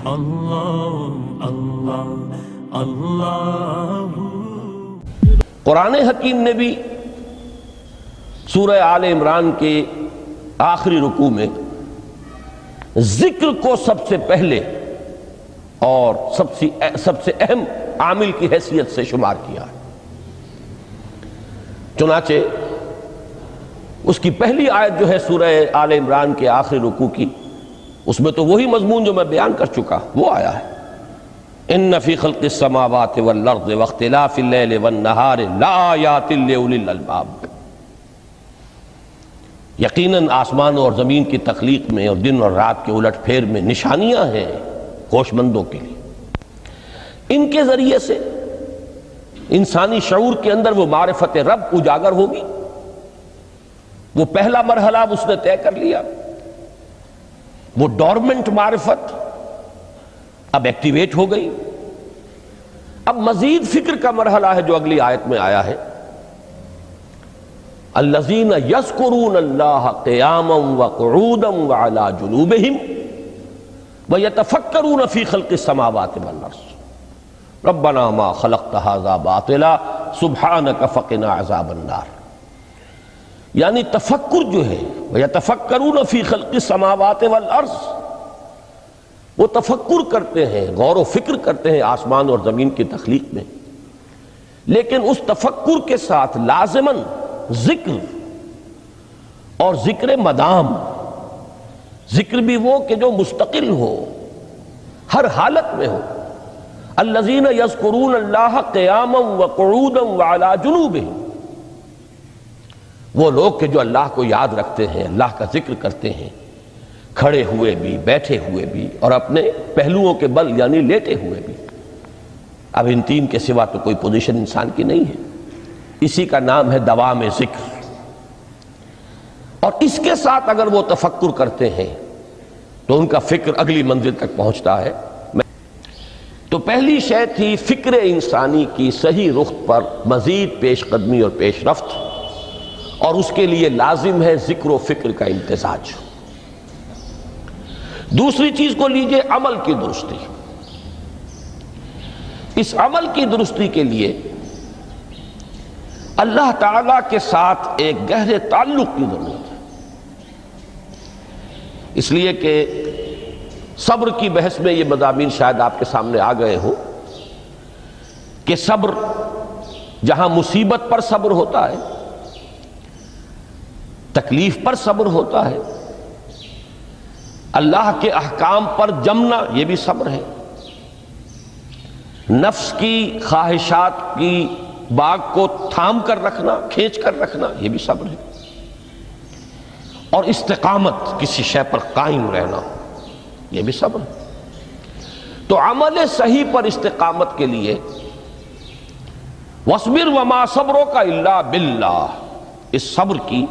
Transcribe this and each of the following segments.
اللہ اللہ اللہ۔ قرآن حکیم نے بھی سورہ آل عمران کے آخری رکوع میں ذکر کو سب سے پہلے اور سب سے اہم عامل کی حیثیت سے شمار کیا ہے۔ چنانچہ اس کی پہلی آیت جو ہے سورہ آل عمران کے آخری رکوع کی، اس میں تو وہی مضمون جو میں بیان کر چکا وہ آیا ہے، ان فی خلق السماوات والارض واختلاف اللیل والنہار لآیات لأولی الالباب۔ یقیناً آسمان اور زمین کی تخلیق میں اور دن اور رات کے الٹ پھیر میں نشانیاں ہیں ہوش مندوں کے لیے۔ ان کے ذریعے سے انسانی شعور کے اندر وہ معرفت رب اجاگر ہوگی۔ وہ پہلا مرحلہ اس نے طے کر لیا، وہ ڈورمنٹ معرفت اب ایکٹیویٹ ہو گئی۔ اب مزید فکر کا مرحلہ ہے جو اگلی آیت میں آیا ہے، الذین یذکرون اللہ قیاما وقعودا وعلی جنوبہم ویتفکرون فی خلق السماوات والارض ربنا ما خلقت ھذا باطلا سبحانک فقنا عذاب النار۔ یعنی تفکر جو ہے ویتفکرون فی خلق السماوات والارض، وہ تفکر کرتے ہیں، غور و فکر کرتے ہیں آسمان اور زمین کی تخلیق میں، لیکن اس تفکر کے ساتھ لازماً ذکر اور ذکر مدام، ذکر بھی وہ کہ جو مستقل ہو، ہر حالت میں ہو۔ الذین یذکرون اللہ قیاما وقعودا وعلی جنوبہم، وہ لوگ کہ جو اللہ کو یاد رکھتے ہیں، اللہ کا ذکر کرتے ہیں، کھڑے ہوئے بھی، بیٹھے ہوئے بھی، اور اپنے پہلوؤں کے بل یعنی لیٹے ہوئے بھی۔ اب ان تین کے سوا تو کوئی پوزیشن انسان کی نہیں ہے، اسی کا نام ہے دوام ذکر۔ اور اس کے ساتھ اگر وہ تفکر کرتے ہیں تو ان کا فکر اگلی منزل تک پہنچتا ہے۔ تو پہلی شے تھی فکر انسانی کی صحیح رخ پر مزید پیش قدمی اور پیش رفت، اور اس کے لیے لازم ہے ذکر و فکر کا امتزاج۔ دوسری چیز کو لیجئے عمل کی درستی۔ اس عمل کی درستی کے لیے اللہ تعالیٰ کے ساتھ ایک گہرے تعلق کی ضرورت ہے، اس لیے کہ صبر کی بحث میں یہ مضامین شاید آپ کے سامنے آ گئے ہوں کہ صبر، جہاں مصیبت پر صبر ہوتا ہے، تکلیف پر صبر ہوتا ہے، اللہ کے احکام پر جمنا یہ بھی صبر ہے، نفس کی خواہشات کی باغ کو تھام کر رکھنا، کھینچ کر رکھنا یہ بھی صبر ہے، اور استقامت کسی شے پر قائم رہنا یہ بھی صبر ہے۔ تو عمل صحیح پر استقامت کے لیے وَاصْبِرْ وَمَا صَبْرُكَ إِلَّا بِاللَّهِ، اس صبر کی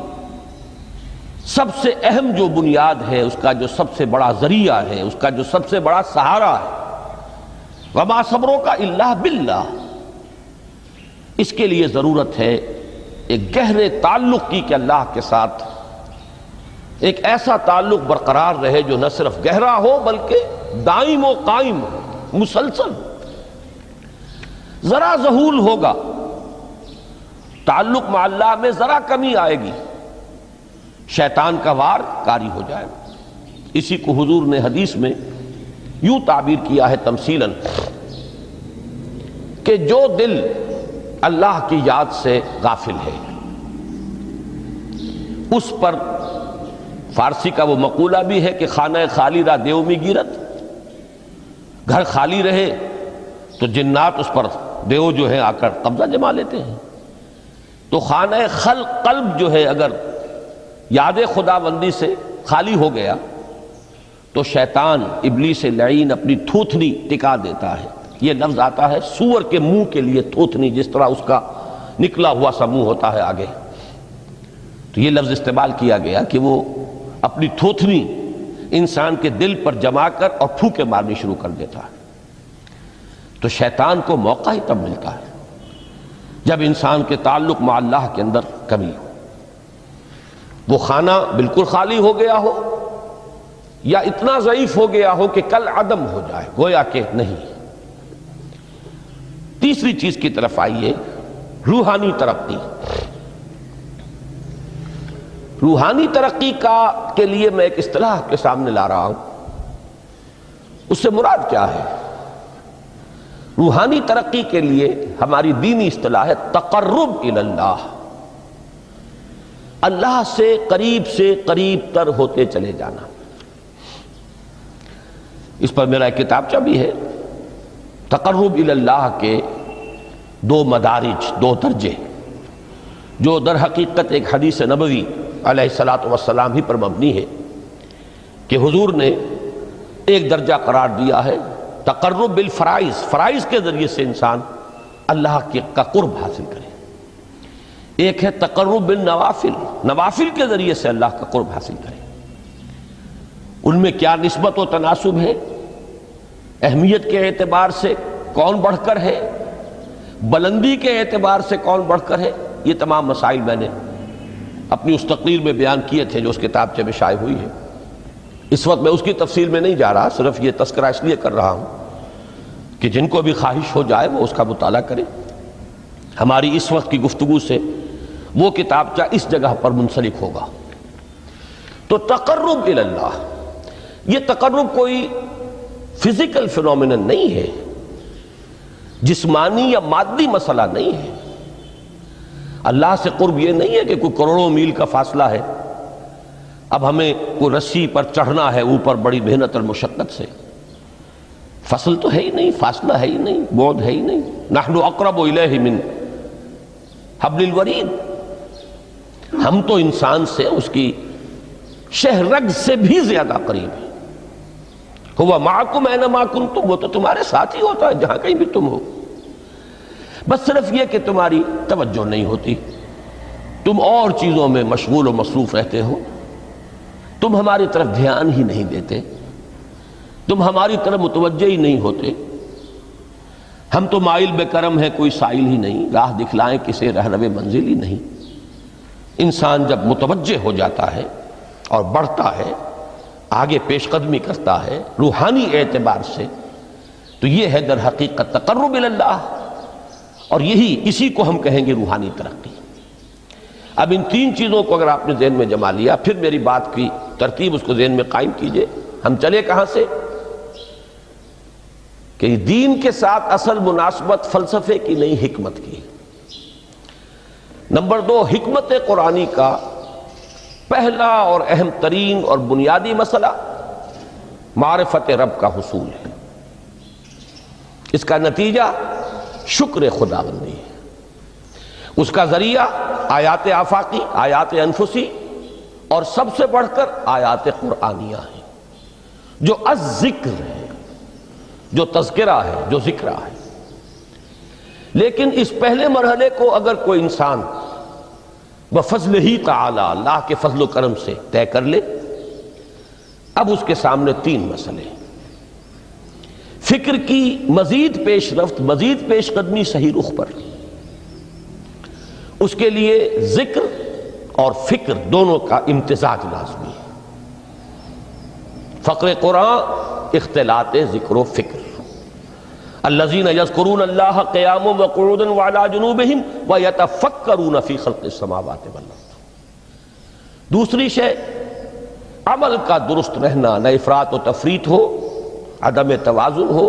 سب سے اہم جو بنیاد ہے، اس کا جو سب سے بڑا ذریعہ ہے، اس کا جو سب سے بڑا سہارا ہے، وَمَا صَبْرُكَ إِلَّا بِاللَّهِ، اس کے لیے ضرورت ہے ایک گہرے تعلق کی کہ اللہ کے ساتھ ایک ایسا تعلق برقرار رہے جو نہ صرف گہرا ہو بلکہ دائم و قائم ہو، مسلسل۔ ذرا ذہول ہوگا تعلق مع اللہ میں، ذرا کمی آئے گی، شیطان کا وار کاری ہو جائے گا۔ اسی کو حضور نے حدیث میں یوں تعبیر کیا ہے تمثیلاً کہ جو دل اللہ کی یاد سے غافل ہے، اس پر فارسی کا وہ مقولہ بھی ہے کہ خانہ خالی را دیو می گیرت، گھر خالی رہے تو جنات اس پر دیو جو ہے آ کر قبضہ جما لیتے ہیں۔ تو خانہ قلب جو ہے اگر یاد خدا بندی سے خالی ہو گیا تو شیطان ابلیس لعین اپنی تھوتنی ٹکا دیتا ہے۔ یہ لفظ آتا ہے سور کے منہ کے لیے تھوتنی، جس طرح اس کا نکلا ہوا سا منہ ہوتا ہے آگے، تو یہ لفظ استعمال کیا گیا کہ وہ اپنی تھوتنی انسان کے دل پر جما کر اور پھوکے مارنی شروع کر دیتا ہے۔ تو شیطان کو موقع ہی تب ملتا ہے جب انسان کے تعلق مع اللہ کے اندر کمی ہو، وہ خانہ بالکل خالی ہو گیا ہو یا اتنا ضعیف ہو گیا ہو کہ کل عدم ہو جائے، گویا کہ نہیں۔ تیسری چیز کی طرف آئیے، روحانی ترقی۔ روحانی ترقی کے لیے میں ایک اصطلاح کے سامنے لا رہا ہوں، اس سے مراد کیا ہے؟ روحانی ترقی کے لیے ہماری دینی اصطلاح ہے تقرب الی اللہ، اللہ سے قریب تر ہوتے چلے جانا۔ اس پر میرا ایک کتابچہ بھی ہے، تقرب الی اللہ کے 2 مدارج، 2 درجے، جو در حقیقت ایک حدیث نبوی علیہ الصلوۃ والسلام ہی پر مبنی ہے کہ حضور نے ایک درجہ قرار دیا ہے تقرب بالفرائض، فرائض کے ذریعے سے انسان اللہ کا قرب حاصل کرے۔ ایک ہے تقرب بالنوافل، نوافل کے ذریعے سے اللہ کا قرب حاصل کرے۔ ان میں کیا نسبت و تناسب ہے، اہمیت کے اعتبار سے کون بڑھ کر ہے، بلندی کے اعتبار سے کون بڑھ کر ہے، یہ تمام مسائل میں نے اپنی اس تقریر میں بیان کیے تھے جو اس کتابچے میں شائع ہوئی ہے۔ اس وقت میں اس کی تفصیل میں نہیں جا رہا، صرف یہ تذکرہ اس لیے کر رہا ہوں کہ جن کو بھی خواہش ہو جائے وہ اس کا مطالعہ کرے۔ ہماری اس وقت کی گفتگو سے وہ کتابچہ اس جگہ پر منسلک ہوگا۔ تو تقرب الی اللہ، یہ تقرب کوئی فزیکل فینومینن نہیں ہے، جسمانی یا مادی مسئلہ نہیں ہے۔ اللہ سے قرب یہ نہیں ہے کہ کوئی کروڑوں میل کا فاصلہ ہے، اب ہمیں کوئی رسی پر چڑھنا ہے اوپر بڑی محنت اور مشقت سے۔ فصل تو ہے ہی نہیں، فاصلہ ہے ہی نہیں، بعد ہے ہی نہیں۔ نحن اقرب الیہ من حبل الورید، ہم تو انسان سے اس کی شہرگ سے بھی زیادہ قریب ہیں۔ ہوا معکم اینما کنتم، وہ تو تمہارے ساتھ ہی ہوتا ہے جہاں کہیں بھی تم ہو، بس صرف یہ کہ تمہاری توجہ نہیں ہوتی، تم اور چیزوں میں مشغول و مصروف رہتے ہو، تم ہماری طرف دھیان ہی نہیں دیتے، تم ہماری طرف متوجہ ہی نہیں ہوتے۔ ہم تو مائل بے کرم ہیں، کوئی سائل ہی نہیں، راہ دکھلائیں کسے رہنو منزل ہی نہیں۔ انسان جب متوجہ ہو جاتا ہے اور بڑھتا ہے، آگے پیش قدمی کرتا ہے روحانی اعتبار سے، تو یہ ہے در حقیقت تقرب الی اللہ، اور اسی کو ہم کہیں گے روحانی ترقی۔ اب ان 3 چیزوں کو اگر آپ نے ذہن میں جما لیا، پھر میری بات کی ترتیب اس کو ذہن میں قائم کیجئے۔ ہم چلے کہاں سے؟ کہ دین کے ساتھ اصل مناسبت فلسفے کی نہیں، حکمت کی۔ نمبر 2، حکمت قرآنی کا پہلا اور اہم ترین اور بنیادی مسئلہ معرفت رب کا حصول ہے۔ اس کا نتیجہ شکر خداوندی ہے، اس کا ذریعہ آیات آفاقی، آیات انفسی، اور سب سے بڑھ کر آیات قرآنیہ ہیں جو الذکر ہے، جو تذکرہ ہے، جو ذکرہ ہے۔ لیکن اس پہلے مرحلے کو اگر کوئی انسان بفضل ہی تعالی، اللہ کے فضل و کرم سے طے کر لے، اب اس کے سامنے 3 مسئلے، فکر کی مزید پیش رفت، مزید پیش قدمی صحیح رخ پر، اس کے لیے ذکر اور فکر دونوں کا امتزاج لازمی ہے۔ فقر قرآن اختلاط ذکر و فکر، الذین یذکرون اللہ قیاما وقعودا وعلی جنوبہم ویتفکرون فی خلق السماوات والارض۔ دوسری شے عمل کا درست رہنا، نہ افراط و تفریط ہو، عدم توازن ہو،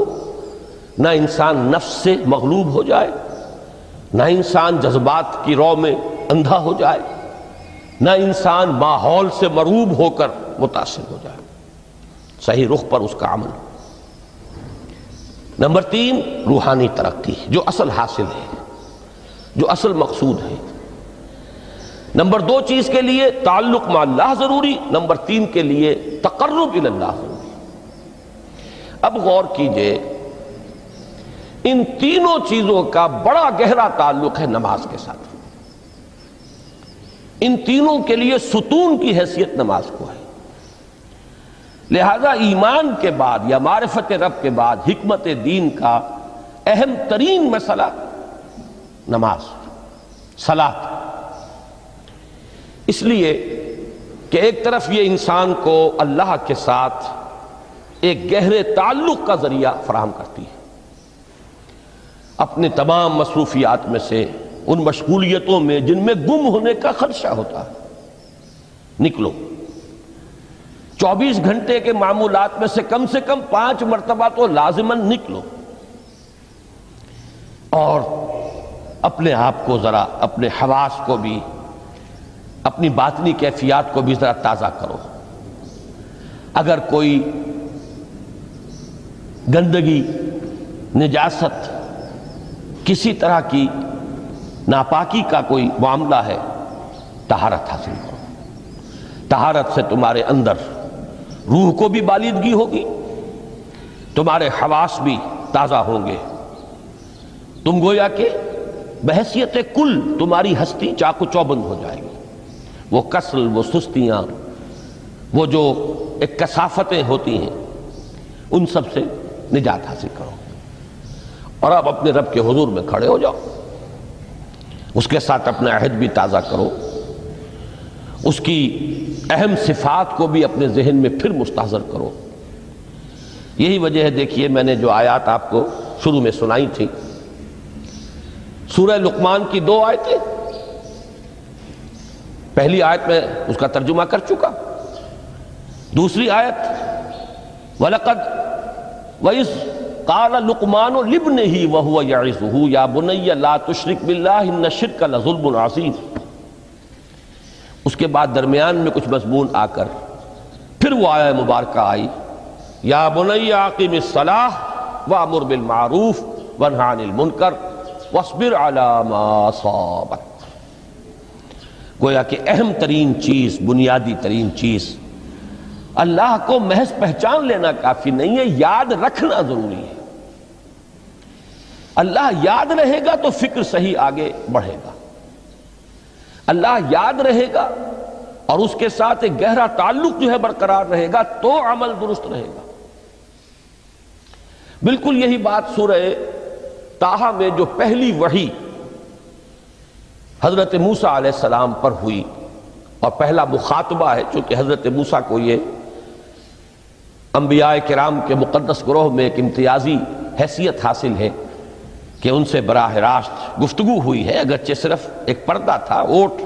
نہ انسان نفس سے مغلوب ہو جائے، نہ انسان جذبات کی رو میں اندھا ہو جائے، نہ انسان ماحول سے مرعوب ہو کر متاثر ہو جائے، صحیح رخ پر اس کا عمل۔ نمبر 3، روحانی ترقی، جو اصل حاصل ہے، جو اصل مقصود ہے۔ نمبر 2 چیز کے لیے تعلق مع اللہ ضروری، نمبر 3 کے لیے تقرب الی اللہ ضروری۔ اب غور کیجئے، ان تینوں چیزوں کا بڑا گہرا تعلق ہے نماز کے ساتھ۔ ان تینوں کے لیے ستون کی حیثیت نماز کو ہے۔ لہذا ایمان کے بعد یا معرفت رب کے بعد حکمت دین کا اہم ترین مسئلہ نماز، صلاۃ۔ اس لیے کہ ایک طرف یہ انسان کو اللہ کے ساتھ ایک گہرے تعلق کا ذریعہ فراہم کرتی ہے، اپنے تمام مصروفیات میں سے ان مشغولیتوں میں جن میں گم ہونے کا خدشہ ہوتا ہے نکلو، 24 گھنٹے کے معمولات میں سے کم 5 مرتبہ تو لازماً نکلو اور اپنے آپ کو ذرا، اپنے حواس کو بھی، اپنی باطنی کیفیات کو بھی ذرا تازہ کرو۔ اگر کوئی گندگی، نجاست، کسی طرح کی ناپاکی کا کوئی معاملہ ہے، طہارت حاصل کرو۔ طہارت سے تمہارے اندر روح کو بھی بالیدگی ہوگی، تمہارے حواس بھی تازہ ہوں گے، تم گویا کہ بحیثیت کل تمہاری ہستی چاق و چوبند ہو جائے گی۔ وہ کسل، وہ سستیاں، وہ جو ایک کثافتیں ہوتی ہیں، ان سب سے نجات حاصل کرو اور اب اپنے رب کے حضور میں کھڑے ہو جاؤ، اس کے ساتھ اپنا عہد بھی تازہ کرو، اس کی اہم صفات کو بھی اپنے ذہن میں پھر مستحضر کرو۔ یہی وجہ ہے، دیکھیے میں نے جو آیات آپ کو شروع میں سنائی تھی، سورہ لقمان کی 2 آیتیں، پہلی آیت میں اس کا ترجمہ کر چکا، دوسری آیت وَلَقَدْ وَإِذْ قَالَ لُقْمَانُ لِابْنِهِ وَهُوَ يَعِظُهُ يَا بُنَيَّ لَا تُشْرِكْ بِاللَّهِ إِنَّ الشِّرْكَ لَظُلْمٌ عَظِيمٌ۔ اس کے بعد درمیان میں کچھ مضمون آ کر پھر وہ آیہ مبارکہ آئی، یا بنی اقم الصلاۃ وامر بالمعروف وانہی عن المنکر واصبر علی ما اصابک۔ گویا کہ اہم ترین چیز، بنیادی ترین چیز، اللہ کو محض پہچان لینا کافی نہیں ہے، یاد رکھنا ضروری ہے۔ اللہ یاد رہے گا تو فکر صحیح آگے بڑھے گا، اللہ یاد رہے گا اور اس کے ساتھ ایک گہرا تعلق جو ہے برقرار رہے گا تو عمل درست رہے گا۔ بالکل یہی بات سورہ طٰہٰ میں جو پہلی وحی حضرت موسیٰ علیہ السلام پر ہوئی، اور پہلا مخاطبہ ہے چونکہ حضرت موسیٰ کو یہ انبیاء کرام کے مقدس گروہ میں ایک امتیازی حیثیت حاصل ہے کہ ان سے براہ راست گفتگو ہوئی ہے، اگرچہ صرف ایک پردہ تھا، اوٹ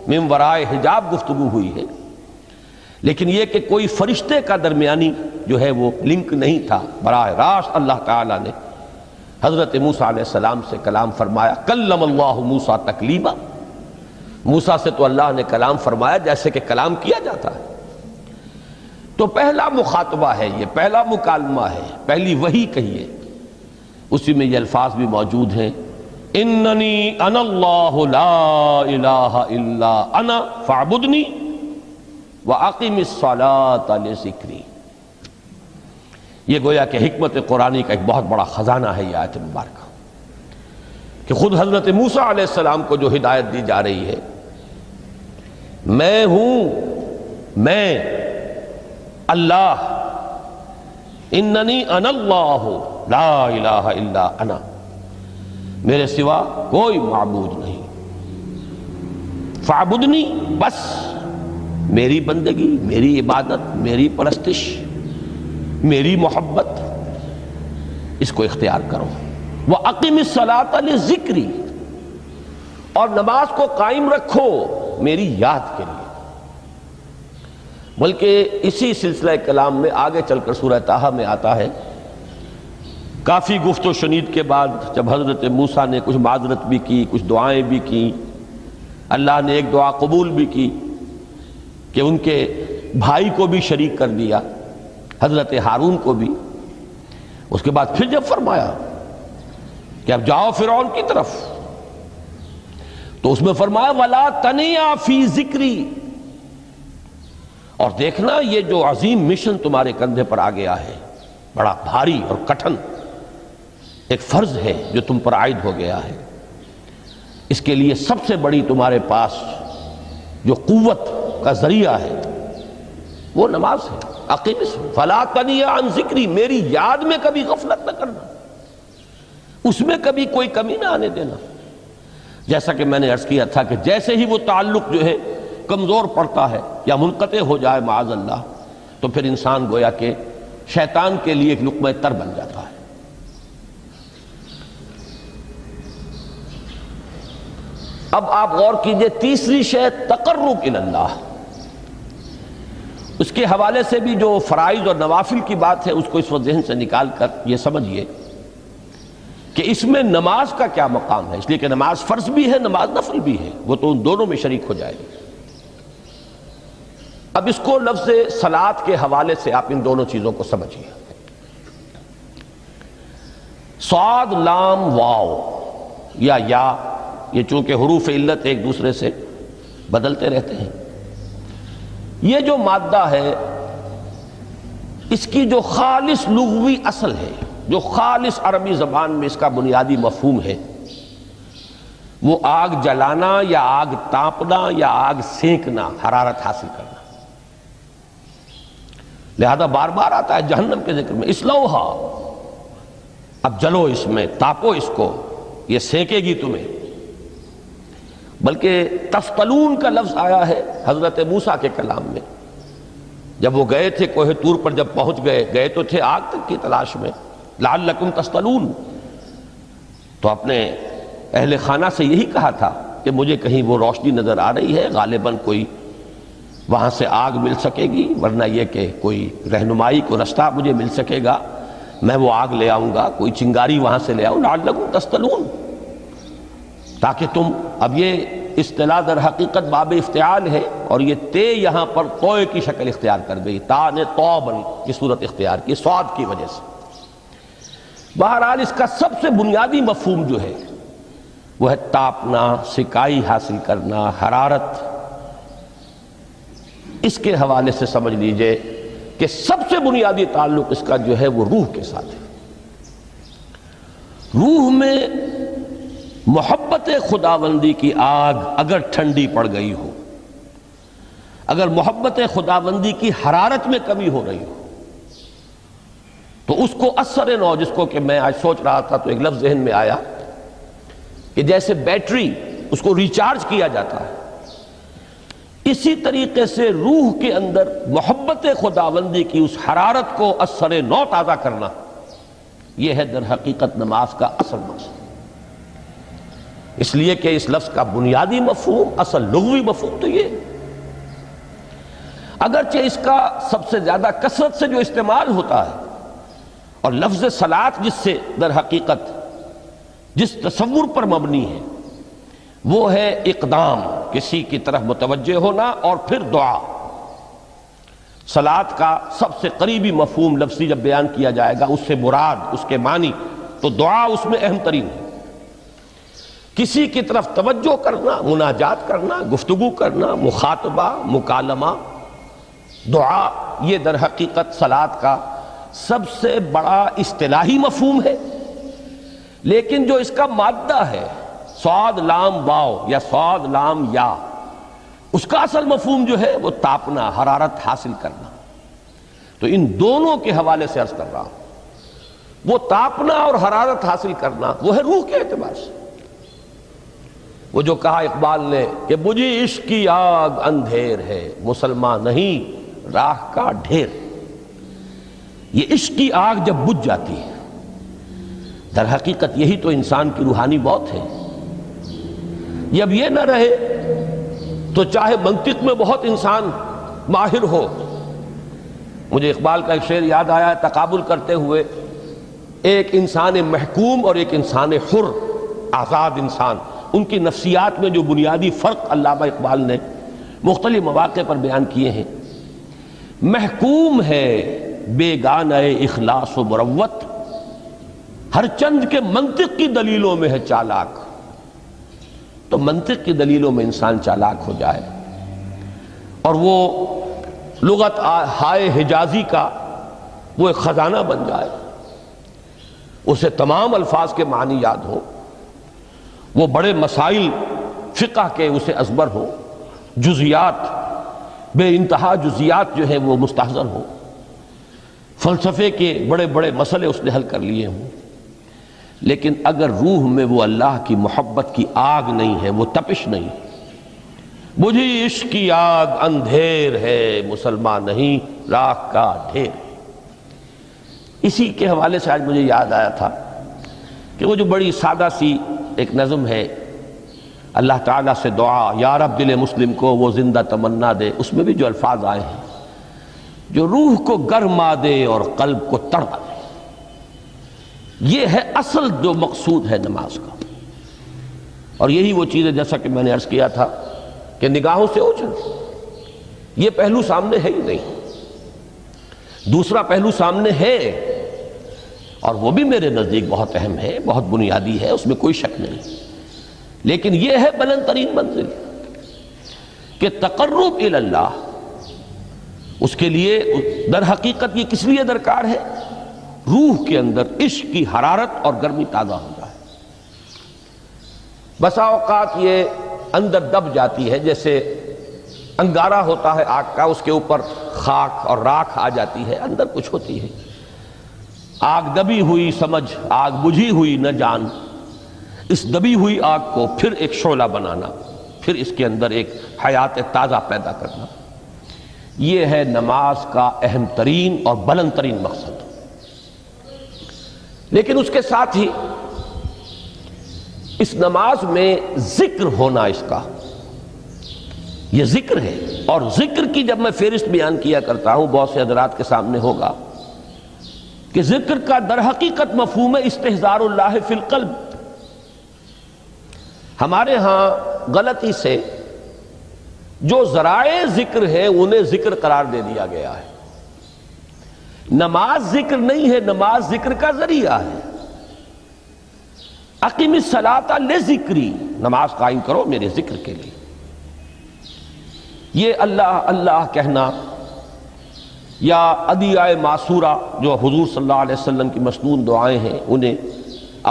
من ورائے حجاب گفتگو ہوئی ہے، لیکن یہ کہ کوئی فرشتے کا درمیانی جو ہے وہ لنک نہیں تھا، براہ راست اللہ تعالیٰ نے حضرت موسیٰ علیہ السلام سے کلام فرمایا۔ کلم اللہ موسیٰ تکلیما، موسیٰ سے تو اللہ نے کلام فرمایا جیسے کہ کلام کیا جاتا ہے۔ تو پہلا مخاطبہ ہے، یہ پہلا مکالمہ ہے، پہلی وحی کہیے، اسی میں یہ الفاظ بھی موجود ہیں، اننی انا اللہ لا الہ الا انا فاعبدنی واقم الصلاۃ لذکری۔ یہ گویا کہ حکمت قرآنی کا ایک بہت بڑا خزانہ ہے یہ آیت مبارکہ، کہ خود حضرت موسیٰ علیہ السلام کو جو ہدایت دی جا رہی ہے، میں ہوں، میں اللہ، اننی انا اللہ لا الہ الا انا، میرے سوا کوئی معبود نہیں، فاعبدنی، بس میری بندگی، میری عبادت، میری پرستش، میری محبت، اس کو اختیار کرو۔ وَأَقِمِ الصَّلَاةَ لِذِكْرِي، اور نماز کو قائم رکھو میری یاد کے لیے۔ بلکہ اسی سلسلہ کلام میں آگے چل کر سورہ طٰہٰ میں آتا ہے، کافی گفت و شنید کے بعد جب حضرت موسیٰ نے کچھ معذرت بھی کی، کچھ دعائیں بھی کی، اللہ نے ایک دعا قبول بھی کی کہ ان کے بھائی کو بھی شریک کر دیا، حضرت ہارون کو بھی۔ اس کے بعد پھر جب فرمایا کہ اب جاؤ فرعون کی طرف، تو اس میں فرمایا وَلَا تَنِيَا فِي ذِكْرِي، اور دیکھنا یہ جو عظیم مشن تمہارے کندھے پر آ گیا ہے، بڑا بھاری اور کٹھن ایک فرض ہے جو تم پر عائد ہو گیا ہے، اس کے لیے سب سے بڑی تمہارے پاس جو قوت کا ذریعہ ہے وہ نماز ہے۔ اقیم فلا تنیا عن ذکری، میری یاد میں کبھی غفلت نہ کرنا، اس میں کبھی کوئی کمی نہ آنے دینا۔ جیسا کہ میں نے عرض کیا تھا کہ جیسے ہی وہ تعلق جو ہے کمزور پڑتا ہے یا منقطع ہو جائے معاذ اللہ، تو پھر انسان گویا کہ شیطان کے لیے ایک لقمہ تر بن جاتا ہے۔ اب آپ غور کیجئے، تیسری شے تقرب الی اللہ، اس کے حوالے سے بھی جو فرائض اور نوافل کی بات ہے اس کو اس وقت ذہن سے نکال کر یہ سمجھیے کہ اس میں نماز کا کیا مقام ہے، اس لیے کہ نماز فرض بھی ہے، نماز نفل بھی ہے، وہ تو ان دونوں میں شریک ہو جائے گی۔ اب اس کو لفظ صلاۃ کے حوالے سے آپ ان دونوں چیزوں کو سمجھیے۔ صاد لام واو یا یہ چونکہ حروف علت ایک دوسرے سے بدلتے رہتے ہیں، یہ جو مادہ ہے اس کی جو خالص لغوی اصل ہے، جو خالص عربی زبان میں اس کا بنیادی مفہوم ہے، وہ آگ جلانا یا آگ تاپنا یا آگ سینکنا، حرارت حاصل کرنا۔ لہذا بار بار آتا ہے جہنم کے ذکر میں، اسلوہا، اب جلو اس میں، تاپو اس کو، یہ سینکے گی تمہیں۔ بلکہ تفتلون کا لفظ آیا ہے حضرت موسیٰ کے کلام میں، جب وہ گئے تھے کوہ طور پر، جب پہنچ گئے تو تھے آگ تک کی تلاش میں، لعلکم تستلون، تو اپنے اہل خانہ سے یہی کہا تھا کہ مجھے کہیں وہ روشنی نظر آ رہی ہے، غالباً کوئی وہاں سے آگ مل سکے گی، ورنہ یہ کہ کوئی رہنمائی کو رستہ مجھے مل سکے گا، میں وہ آگ لے آؤں گا، کوئی چنگاری وہاں سے لے آؤں، لعلکم تستلون، تاکہ تم، اب یہ اصطلاح در حقیقت باب افتعال ہے، اور یہ تے یہاں پر توئے کی شکل اختیار کر گئی، تا نے توبن کی صورت اختیار کی صاد کی وجہ سے۔ بہرحال اس کا سب سے بنیادی مفہوم جو ہے وہ ہے تاپنا، سکائی حاصل کرنا، حرارت۔ اس کے حوالے سے سمجھ لیجئے کہ سب سے بنیادی تعلق اس کا جو ہے وہ روح کے ساتھ ہے۔ روح میں محبت خداوندی کی آگ اگر ٹھنڈی پڑ گئی ہو، اگر محبت خداوندی کی حرارت میں کمی ہو رہی ہو، تو اس کو اثر نو، جس کو کہ میں آج سوچ رہا تھا تو ایک لفظ ذہن میں آیا کہ جیسے بیٹری اس کو ریچارج کیا جاتا ہے، اسی طریقے سے روح کے اندر محبت خداوندی کی اس حرارت کو اثر نو تازہ کرنا، یہ ہے در حقیقت نماز کا اصل مقصد۔ اس لیے کہ اس لفظ کا بنیادی مفہوم، اصل لغوی مفہوم تو یہ، اگرچہ اس کا سب سے زیادہ کثرت سے جو استعمال ہوتا ہے، اور لفظ صلاۃ جس سے در حقیقت جس تصور پر مبنی ہے وہ ہے اقدام، کسی کی طرف متوجہ ہونا اور پھر دعا۔ صلاۃ کا سب سے قریبی مفہوم لفظی جب بیان کیا جائے گا، اس سے مراد، اس کے معنی، تو دعا اس میں اہم ترین ہے۔ کسی کی طرف توجہ کرنا، مناجات کرنا، گفتگو کرنا، مخاطبہ، مکالمہ، دعا، یہ در حقیقت صلاۃ کا سب سے بڑا اصطلاحی مفہوم ہے۔ لیکن جو اس کا مادہ ہے، صاد لام واو یا صاد لام یا، اس کا اصل مفہوم جو ہے وہ تاپنا، حرارت حاصل کرنا۔ تو ان دونوں کے حوالے سے عرض کر رہا ہوں، وہ تاپنا اور حرارت حاصل کرنا وہ ہے روح کے اعتبار سے۔ وہ جو کہا اقبال نے کہ مجھے عشق کی آگ اندھیر ہے، مسلمان نہیں راہ کا ڈھیر۔ یہ عشق کی آگ جب بجھ جاتی ہے، در حقیقت یہی تو انسان کی روحانی موت ہے۔ جب یہ نہ رہے تو چاہے منطق میں بہت انسان ماہر ہو، مجھے اقبال کا ایک شعر یاد آیا ہے تقابل کرتے ہوئے، ایک انسان محکوم اور ایک انسان حر، آزاد انسان، ان کی نفسیات میں جو بنیادی فرق علامہ اقبال نے مختلف مواقع پر بیان کیے ہیں۔ محکوم ہے بیگانہ اخلاص و مروت، ہر چند کے منطق کی دلیلوں میں ہے چالاک۔ تو منطق کی دلیلوں میں انسان چالاک ہو جائے اور وہ لغت ہائے حجازی کا وہ ایک خزانہ بن جائے، اسے تمام الفاظ کے معنی یاد ہوں، وہ بڑے مسائل فقہ کے اسے ازبر ہو، جزیات، بے انتہا جزیات جو ہیں وہ مستحضر ہوں، فلسفے کے بڑے بڑے مسئلے اس نے حل کر لیے ہوں، لیکن اگر روح میں وہ اللہ کی محبت کی آگ نہیں ہے، وہ تپش نہیں، بجھی عشق کی آگ اندھیر ہے، مسلمان نہیں راکھ کا ڈھیر ہے۔ اسی کے حوالے سے آج مجھے یاد آیا تھا کہ وہ جو بڑی سادہ سی ایک نظم ہے، اللہ تعالیٰ سے دعا یا رب دل مسلم کو وہ زندہ تمنا دے، اس میں بھی جو الفاظ آئے ہیں، جو روح کو گرما دے اور قلب کو تڑپا دے، یہ ہے اصل جو مقصود ہے نماز کا۔ اور یہی وہ چیز ہے جیسا کہ میں نے عرض کیا تھا کہ نگاہوں سے اوجھل، یہ پہلو سامنے ہے ہی نہیں، دوسرا پہلو سامنے ہے، اور وہ بھی میرے نزدیک بہت اہم ہے، بہت بنیادی ہے، اس میں کوئی شک نہیں، لیکن یہ ہے بلند ترین منزل کہ تقرب الی اللہ، اس کے لیے در حقیقت یہ کس لیے درکار ہے؟ روح کے اندر عشق کی حرارت اور گرمی تازہ ہو جائے۔ بسا اوقات یہ اندر دب جاتی ہے، جیسے انگارہ ہوتا ہے آگ کا، اس کے اوپر خاک اور راکھ آ جاتی ہے، اندر کچھ ہوتی ہے، آگ دبی ہوئی سمجھ آگ بجھی ہوئی نہ جان، اس دبی ہوئی آگ کو پھر ایک شعلہ بنانا، پھر اس کے اندر ایک حیات تازہ پیدا کرنا، یہ ہے نماز کا اہم ترین اور بلند ترین مقصد۔ لیکن اس کے ساتھ ہی اس نماز میں ذکر ہونا، اس کا یہ ذکر ہے، اور ذکر کی جب میں فہرست بیان کیا کرتا ہوں بہت سے حضرات کے سامنے ہوگا کہ ذکر کا در حقیقت مفہوم ہے استحضار اللہ فی القلب۔ ہمارے ہاں غلطی سے جو ذرائع ذکر ہیں انہیں ذکر قرار دے دیا گیا ہے۔ نماز ذکر نہیں ہے، نماز ذکر کا ذریعہ ہے۔ اقیم الصلاۃ لذکری، نماز قائم کرو میرے ذکر کے لیے۔ یہ اللہ اللہ کہنا یا ادعیہ معصورہ جو حضور صلی اللہ علیہ وسلم کی مسنون دعائیں ہیں، انہیں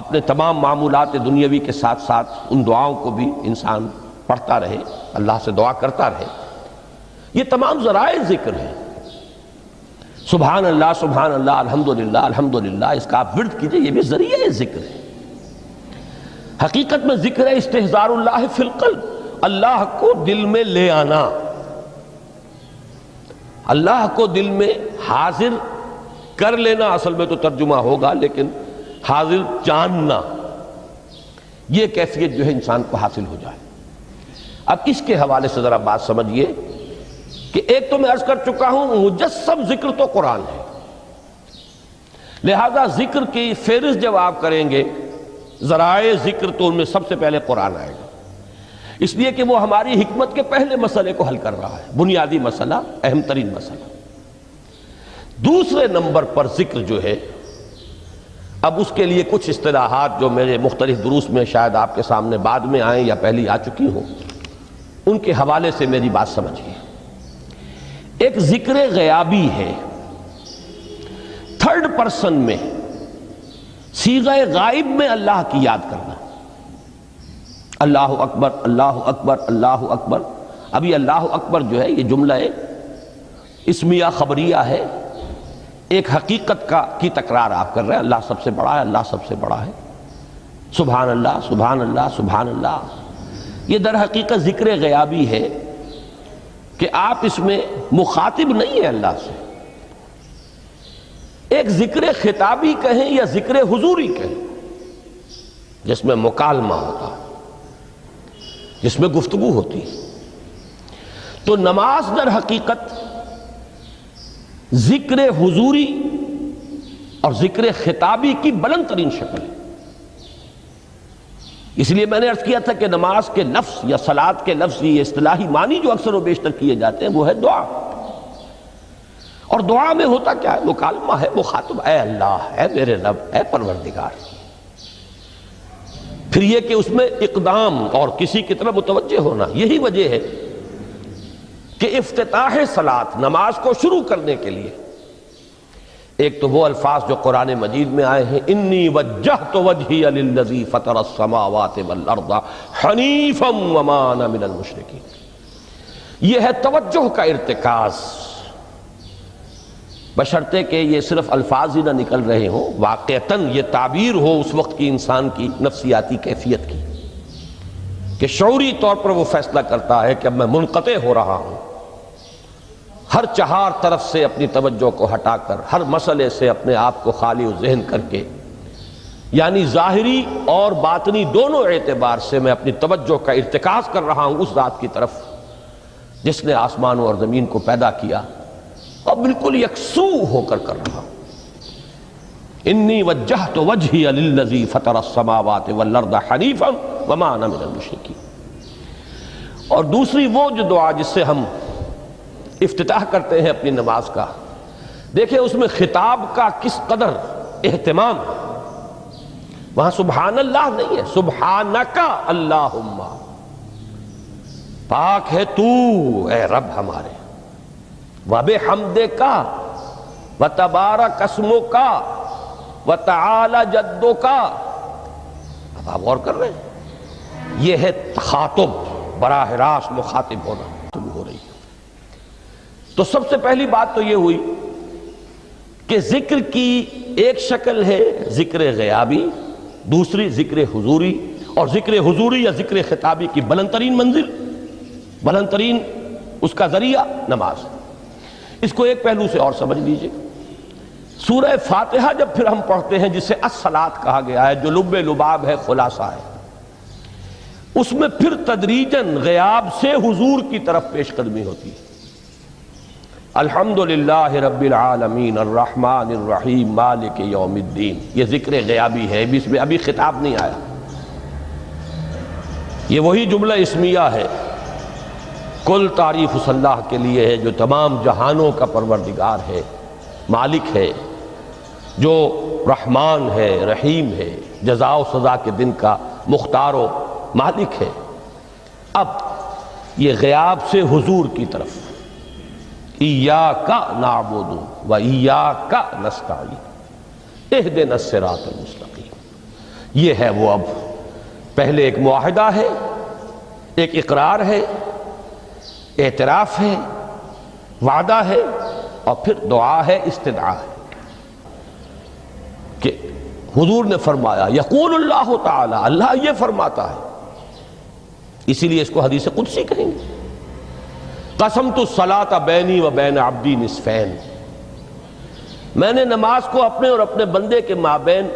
اپنے تمام معمولات دنیاوی کے ساتھ ساتھ ان دعاؤں کو بھی انسان پڑھتا رہے، اللہ سے دعا کرتا رہے، یہ تمام ذرائع ذکر ہیں۔ سبحان اللہ الحمدللہ الحمدللہ، اس کا آپ ورد کیجئے، یہ بھی ذریعہ ذکر ہے۔ حقیقت میں ذکر ہے استحضار اللہ فی القلب، اللہ کو دل میں لے آنا، اللہ کو دل میں حاضر کر لینا، اصل میں تو ترجمہ ہوگا، لیکن حاضر جاننا، یہ کیفیت جو ہے انسان کو حاصل ہو جائے۔ اب اس کے حوالے سے ذرا بات سمجھیے کہ ایک تو میں عرض کر چکا ہوں مجسم ذکر تو قرآن ہے، لہذا ذکر کی فہرست جب آپ کریں گے ذرائع ذکر تو ان میں سب سے پہلے قرآن آئے گا، اس لیے کہ وہ ہماری حکمت کے پہلے مسئلے کو حل کر رہا ہے، بنیادی مسئلہ، اہم ترین مسئلہ۔ دوسرے نمبر پر ذکر جو ہے، اب اس کے لیے کچھ اصطلاحات جو میرے مختلف دروس میں شاید آپ کے سامنے بعد میں آئیں یا پہلی آ چکی ہوں، ان کے حوالے سے میری بات سمجھیے۔ ایک ذکر غیابی ہے، تھرڈ پرسن میں، صیغہ غائب میں اللہ کی یاد کرنا، اللہ اکبر اللہ اکبر اللہ اکبر۔ اب یہ اللہ اکبر جو ہے یہ جملہ اسمیہ خبریہ ہے، ایک حقیقت کی تکرار آپ کر رہے ہیں، اللہ سب سے بڑا ہے، اللہ سب سے بڑا ہے، سبحان اللہ سبحان اللہ سبحان اللہ۔ یہ در حقیقت ذکر غیابی ہے کہ آپ اس میں مخاطب نہیں ہیں اللہ سے، ایک ذکر خطابی کہیں یا ذکر حضوری کہیں، جس میں مکالمہ ہوتا ہے، جس میں گفتگو ہوتی ہے۔ تو نماز در حقیقت ذکر حضوری اور ذکر خطابی کی بلند ترین شکل ہے۔ اس لیے میں نے عرض کیا تھا کہ نماز کے لفظ یا صلاۃ کے لفظ، یہ اصطلاحی معنی جو اکثر و بیشتر کیے جاتے ہیں وہ ہے دعا، اور دعا میں ہوتا کیا ہے؟ مکالمہ ہے، مخاطب، اے اللہ، اے میرے رب، اے پروردگار۔ پھر یہ کہ اس میں اقدام اور کسی کی طرف متوجہ ہونا، یہی وجہ ہے کہ افتتاح صلاۃ، نماز کو شروع کرنے کے لیے ایک تو وہ الفاظ جو قرآن مجید میں آئے ہیں، انی وجہت وجہی للذی فطر السماوات والارض حنیفا وما انا من المشرکین، یہ ہے توجہ کا ارتکاز، بشرطے کہ یہ صرف الفاظ ہی نہ نکل رہے ہوں، واقعتاً یہ تعبیر ہو اس وقت کی انسان کی نفسیاتی کیفیت کی۔ کہ شعوری طور پر وہ فیصلہ کرتا ہے کہ اب میں منقطع ہو رہا ہوں، ہر چہار طرف سے اپنی توجہ کو ہٹا کر، ہر مسئلے سے اپنے آپ کو خالی و ذہن کر کے، یعنی ظاہری اور باطنی دونوں اعتبار سے میں اپنی توجہ کا ارتکاز کر رہا ہوں اس ذات کی طرف جس نے آسمانوں اور زمین کو پیدا کیا، اور بالکل یکسو ہو کر رہا ہوں۔ انی وجہت وجہی للذی فطر السماوات والارض حنیفا وما انا من المشرکین۔ اور دوسری وہ جو دعا جس سے ہم افتتاح کرتے ہیں اپنی نماز کا، دیکھیں اس میں خطاب کا کس قدر اہتمام ہے۔ وہاں سبحان اللہ نہیں ہے، سبحانک اللہم، پاک ہے تو اے رب ہمارے، وبحمدک وتبارک اسمک وتعالی جدک۔ اب آپ غور کر رہے ہیں، یہ ہے تخاطب، براہ راست مخاطب ہونا شروع ہو رہی ہے۔ تو سب سے پہلی بات تو یہ ہوئی کہ ذکر کی ایک شکل ہے ذکر غیابی، دوسری ذکر حضوری، اور ذکر حضوری یا ذکر خطابی کی بلند ترین منزل، بلند ترین اس کا ذریعہ نماز۔ اس کو ایک پہلو سے اور سمجھ لیجئے، سورہ فاتحہ جب پھر ہم پڑھتے ہیں جسے الصلاۃ کہا گیا ہے، جو لب لباب ہے، خلاصہ ہے، اس میں پھر تدریجاً غیاب سے حضور کی طرف پیش قدمی ہوتی ہے۔ الحمدللہ رب العالمین الرحمن الرحیم مالک یوم الدین، یہ ذکر غیابی ہے، اس میں ابھی خطاب نہیں آیا، یہ وہی جملہ اسمیہ ہے۔ کل تعریف اس اللہ کے لیے ہے جو تمام جہانوں کا پروردگار ہے، مالک ہے، جو رحمان ہے، رحیم ہے، جزا و سزا کے دن کا مختار و مالک ہے۔ اب یہ غیاب سے حضور کی طرف، ایاک نعبد و ایاک نستعین اہدنا الصراط المستقیم، یہ ہے وہ۔ اب پہلے ایک معاہدہ ہے، ایک اقرار ہے، اعتراف ہے، وعدہ ہے، اور پھر دعا ہے، استدعا ہے کہ حضور نے فرمایا، یقول اللہ تعالی، اللہ یہ فرماتا ہے، اسی لیے اس کو حدیث قدسی کہیں گے، قسمت الصلاۃ بینی و بین عبدی نصفین، میں نے نماز کو اپنے اور اپنے بندے کے مابین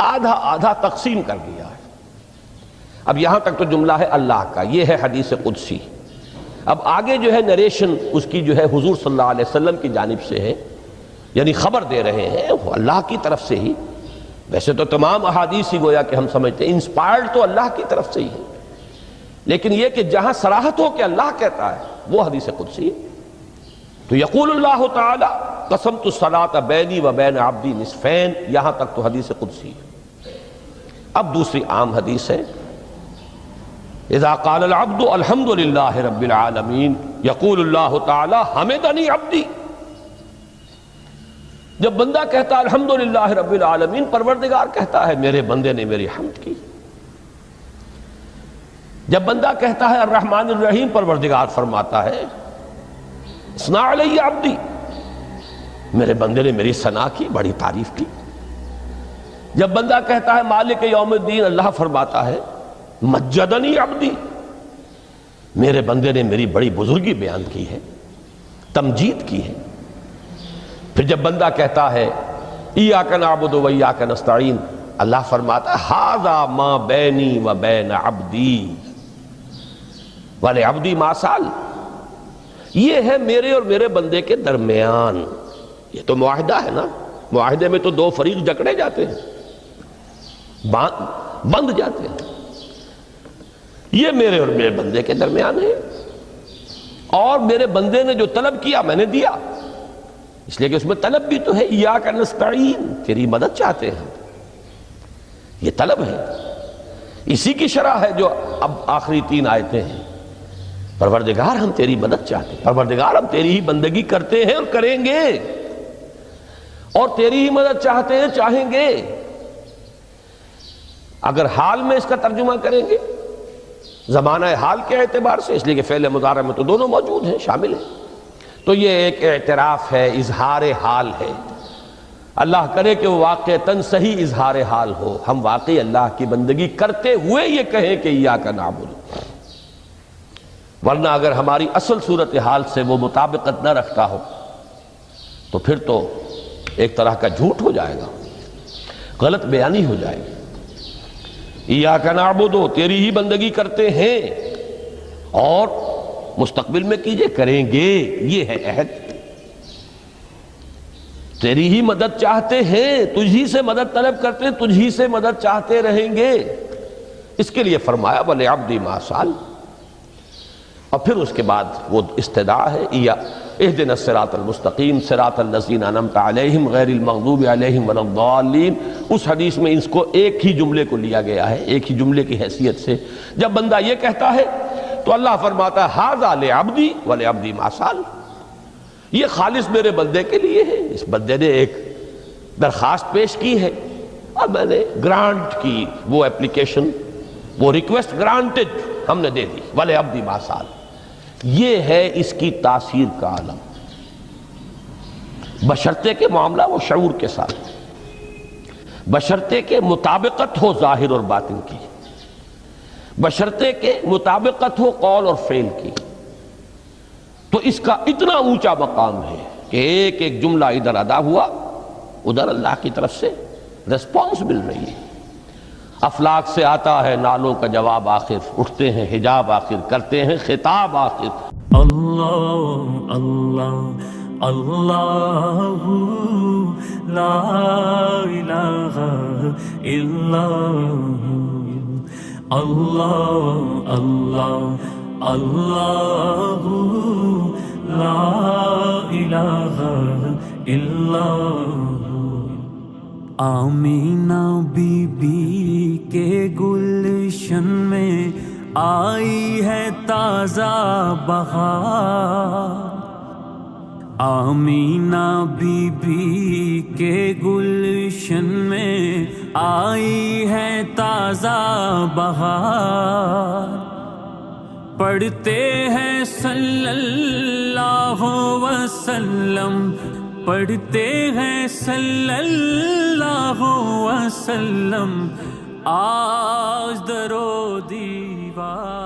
آدھا آدھا تقسیم کر دیا ہے۔ اب یہاں تک تو جملہ ہے اللہ کا، یہ ہے حدیث قدسی۔ اب آگے جو ہے نریشن اس کی جو ہے حضور صلی اللہ علیہ وسلم کی جانب سے ہے، یعنی خبر دے رہے ہیں وہ اللہ کی طرف سے ہی۔ ویسے تو تمام احادیث ہی گویا کہ ہم سمجھتے ہیں انسپائرڈ تو اللہ کی طرف سے ہی ہے، لیکن یہ کہ جہاں صراحت ہو کہ اللہ کہتا ہے وہ حدیث قدسی ہے۔ تو یقول اللہ تعالی قسمت الصلاۃ بینی و بین عبدی نصفین، یہاں تک تو حدیث قدسی ہے۔ اب دوسری عام حدیث ہے، اذا قال العبد الحمد للہ رب العالمین یقول اللہ تعالی حمدنی عبدی، جب بندہ کہتا ہے الحمدللہ رب العالمین، پروردگار کہتا ہے میرے بندے نے میری حمد کی۔ جب بندہ کہتا ہے الرحمن الرحیم، پروردگار فرماتا ہے اثنا علی عبدی، میرے بندے نے میری ثنا کی، بڑی تعریف کی۔ جب بندہ کہتا ہے مالک یوم الدین، اللہ فرماتا ہے مجدنی عبدی، میرے بندے نے میری بڑی بزرگی بیان کی ہے، تمجید کی ہے۔ پھر جب بندہ کہتا ہے ایاک نعبد و ایاک نستعین، اللہ فرماتا ہے ھذا ما بینی و بین عبدی ولعبدی ما سأل، یہ ہے میرے اور میرے بندے کے درمیان۔ یہ تو معاہدہ ہے نا، معاہدے میں تو دو فریق جکڑے جاتے ہیں، بند جاتے ہیں، یہ میرے اور میرے بندے کے درمیان ہے، اور میرے بندے نے جو طلب کیا میں نے دیا، اس لیے کہ اس میں طلب بھی تو ہے، ایاک نستعین، تیری مدد چاہتے ہیں، یہ طلب ہے، اسی کی شرح ہے جو اب آخری تین آیتیں ہیں۔ پروردگار ہم تیری مدد چاہتے ہیں، پروردگار ہم تیری ہی بندگی کرتے ہیں اور کریں گے، اور تیری ہی مدد چاہتے ہیں، چاہیں گے۔ اگر حال میں اس کا ترجمہ کریں گے، زمانہ حال کے اعتبار سے، اس لیے کہ فعل مضارع میں تو دونوں موجود ہیں، شامل ہیں، تو یہ ایک اعتراف ہے، اظہار حال ہے۔ اللہ کرے کہ وہ واقعتاً صحیح اظہار حال ہو، ہم واقعی اللہ کی بندگی کرتے ہوئے یہ کہیں کہ ایاک نعبد، ورنہ اگر ہماری اصل صورتحال سے وہ مطابقت نہ رکھتا ہو تو پھر تو ایک طرح کا جھوٹ ہو جائے گا، غلط بیانی ہو جائے گی۔ ایاک نعبد، تیری ہی بندگی کرتے ہیں، اور مستقبل میں کیجئے، کریں گے، یہ ہے عہد۔ تیری ہی مدد چاہتے ہیں، تجھی سے مدد طلب کرتے ہیں، تجھی سے مدد چاہتے رہیں گے، اس کے لیے فرمایا وَلِعَبْدِ مَا سَأَلَ۔ اور پھر اس کے بعد وہ استدعا ہے، اهدنا الصراط المستقیم صراط الذین انعمت علیہم غیر المغضوب علیہم ولا الضالین۔ اس حدیث میں اس کو ایک ہی جملے کو لیا گیا ہے، ایک ہی جملے کی حیثیت سے۔ جب بندہ یہ کہتا ہے تو اللہ فرماتا ہے ھذا لعبدی ولعبدی ما سأل، یہ خالص میرے بندے کے لیے ہے۔ اس بندے نے ایک درخواست پیش کی ہے اور میں نے گرانٹ کی، وہ اپلیکیشن، وہ ریکویسٹ گرانٹڈ ہم نے دے دی، ولعبدی ما سأل۔ یہ ہے اس کی تاثیر کا عالم، بشرطے کے معاملہ وہ شعور کے ساتھ، بشرطے کے مطابقت ہو ظاہر اور باطن کی، بشرطے کے مطابقت ہو قول اور فعل کی، تو اس کا اتنا اونچا مقام ہے کہ ایک ایک جملہ ادھر ادا ہوا، ادھر اللہ کی طرف سے ریسپانس مل رہی ہے۔ افلاک سے آتا ہے نالوں کا جواب آخر، اٹھتے ہیں حجاب آخر، کرتے ہیں خطاب آخر۔ اللہ اللہ اللہ لا الہ الا اللہ، اللہ اللہ لا الہ الا اللہ۔ آمینہ بی بی کے گلشن میں آئی ہے تازہ بہار، آمینہ بی بی کے گلشن میں آئی ہے تازہ بہار، پڑھتے ہیں صلی اللہ وسلم، پڑھتے ہیں صلی اللہ وسلم، آج در و دیوار۔